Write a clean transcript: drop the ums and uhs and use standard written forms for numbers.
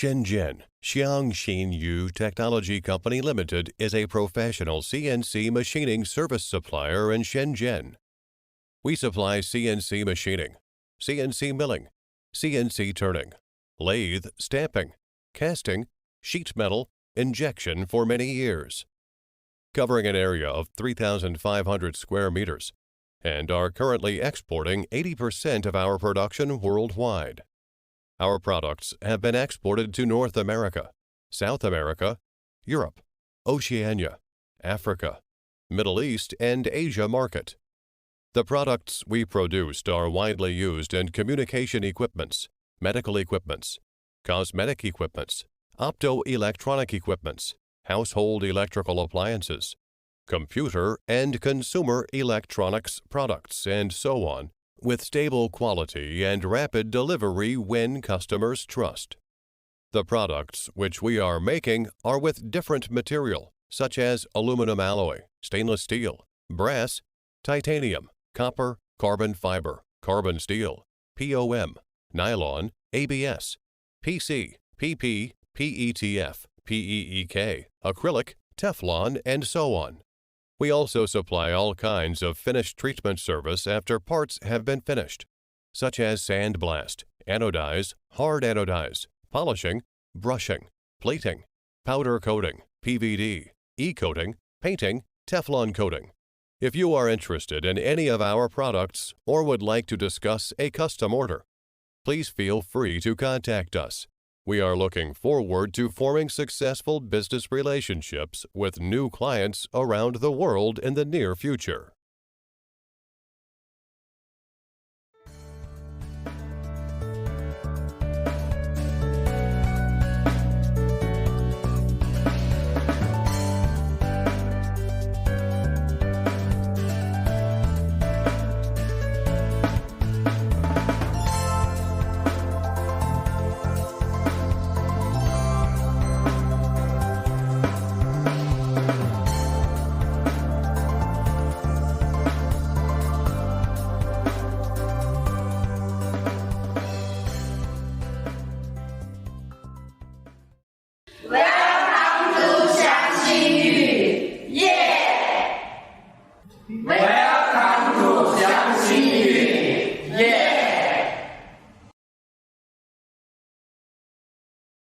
Shenzhen Xiangxin Yu Technology Company Limited is a professional CNC machining service supplier in Shenzhen. We supply CNC machining, CNC milling, CNC turning, lathe stamping, casting, sheet metal, injection for many years, covering an area of 3,500 square meters, and are currently exporting 80% of our production worldwide. Our products have been exported to North America, South America, Europe, Oceania, Africa, Middle East, and Asia market. The products we produced are widely used in communication equipments, medical equipments, cosmetic equipments, optoelectronic equipments, household electrical appliances, computer and consumer electronics products, and so on, with stable quality and rapid delivery win customers' trust. The products which we are making are with different material, such as aluminum alloy, stainless steel, brass, titanium, copper, carbon fiber, carbon steel, POM, nylon, ABS, PC, PP, PETF, PEEK, acrylic, Teflon, and so on. We also supply all kinds of finished treatment service after parts have been finished, such as sandblast, anodize, hard anodize, polishing, brushing, plating, powder coating, PVD, e-coating, painting, Teflon coating. If you are interested in any of our products or would like to discuss a custom order, please feel free to contact us. We are looking forward to forming successful business relationships with new clients around the world in the near future.